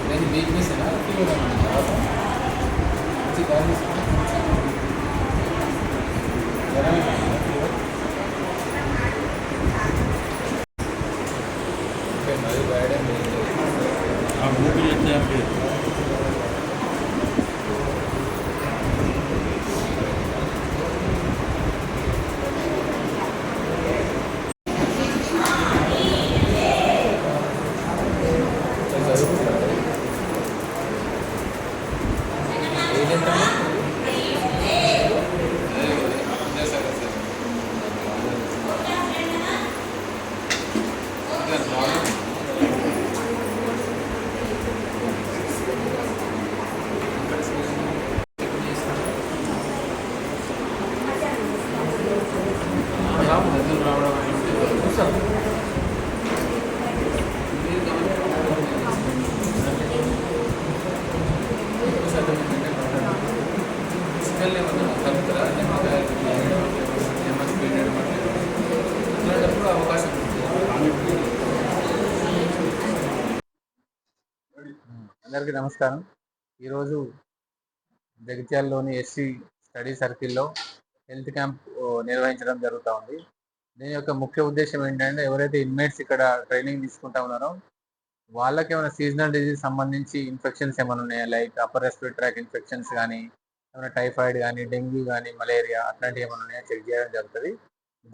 నేను weakness fever తర్వాత మంచి గాలి మరి వేయడం అవకాశం అందరికీ నమస్కారం. ఈరోజు జగిత్యాలలోని ఎస్సీ స్టడీ సర్కిల్లో హెల్త్ క్యాంప్ నిర్వహించడం జరుగుతూ ఉంది. దీని యొక్క ముఖ్య ఉద్దేశం ఏంటంటే, ఎవరైతే ఇన్మేట్స్ ఇక్కడ ట్రైనింగ్ తీసుకుంటా ఉన్నారో వాళ్ళకి ఏమైనా సీజనల్ డిజీజ్ సంబంధించి ఇన్ఫెక్షన్స్ ఏమైనా ఉన్నాయా, like upper respiratory tract infections కానీ, ఏమైనా టైఫాయిడ్ కానీ, డెంగ్యూ కానీ, మలేరియా అట్లాంటివి ఏమైనా ఉన్నాయా చెక్ చేయడం జరుగుతుంది.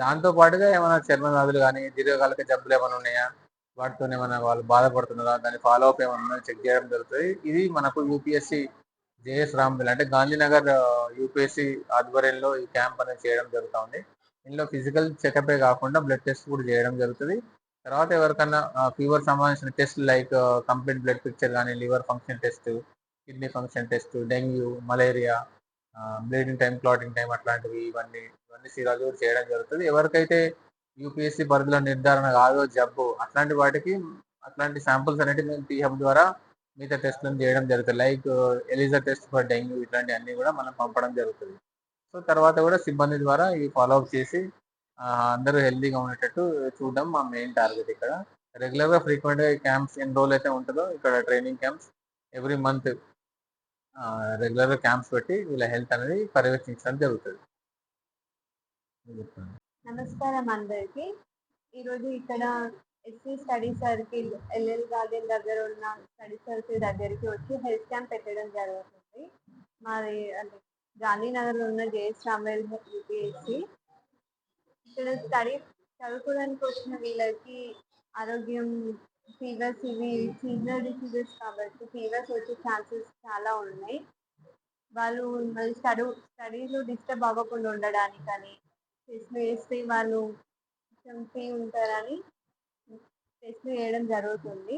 దాంతోపాటుగా ఏమైనా చర్మ వ్యాధులు కానీ, దీర్ఘకాలిక జబ్బులు ఏమైనా ఉన్నాయా, వాటితో ఏమైనా వాళ్ళు బాధపడుతున్నారా, దాని ఫాలో అప్ ఏమైనా చెక్ చేయడం జరుగుతుంది. ఇది మనకు యూపీఎస్సీ జేఎస్ రాంబిల్ అంటే గాంధీనగర్ యూపీఎస్సీ ఆధ్వర్యంలో ఈ క్యాంప్ అనేది చేయడం జరుగుతుంది. ఇందులో ఫిజికల్ చెకపే కాకుండా బ్లడ్ టెస్ట్ కూడా చేయడం జరుగుతుంది. తర్వాత ఎవరికన్నా ఫీవర్ సంబంధించిన test like complete blood picture కానీ, liver function test, kidney function test, dengue, malaria, bleeding time, clotting time అట్లాంటివి ఇవన్నీ సీరాలు కూడా చేయడం జరుగుతుంది. ఎవరికైతే యూపీఎస్సీ పరిధిలో నిర్ధారణ కాదో జబ్బు అట్లాంటి వాటికి అట్లాంటి శాంపుల్స్ అనేవి మేము టీహబ్ ద్వారా మిగతా టెస్ట్లను చేయడం జరుగుతుంది. Like ELISA test for dengue ఇట్లాంటివన్నీ కూడా మనం పంపడం జరుగుతుంది. సో తర్వాత కూడా సిబ్బంది ద్వారా ఈ ఫాలోఅప్ చేసి అందరూ హెల్తీగా ఉండేటట్టు చూడడం మా మెయిన్ టార్గెట్. ఇక్కడ రెగ్యులర్గా ఫ్రీక్వెంట్గా ఈ క్యాంప్స్ ఎన్ని రోజులు అయితే ఉంటుందో ఇక్కడ ట్రైనింగ్ క్యాంప్స్ ఎవ్రీ మంత్ రెగ్యులర్గా క్యాంప్స్ పెట్టి వీళ్ళ హెల్త్ అనేది పర్యవేక్షించడం జరుగుతుంది. నమస్కారం అందరికి. ఈరోజు ఇక్కడ SC study circle LL garden దగ్గర ఉన్న స్టడీ సర్కిల్ దగ్గరికి వచ్చి హెల్త్ క్యాంప్ పెట్టడం జరుగుతుంది. మాది అంటే గాంధీనగర్లో ఉన్న జేఎస్ రాంబిల్ యూపీఎస్సీ. ఇక్కడ చదువుకోవడానికి వచ్చిన వీళ్ళకి ఆరోగ్యం, ఫీవర్స్, ఇవి సీజనల్ డిసీజెస్ కాబట్టి ఫీవర్స్ వచ్చే ఛాన్సెస్ చాలా ఉన్నాయి. వాళ్ళు మళ్ళీ స్టడీలో డిస్టర్బ్ అవ్వకుండా ఉండడానికని టెస్ట్లు వేస్తే వాళ్ళు కొంచెం ఫ్రీ ఉంటారని టెస్ట్లు చేయడం జరుగుతుంది.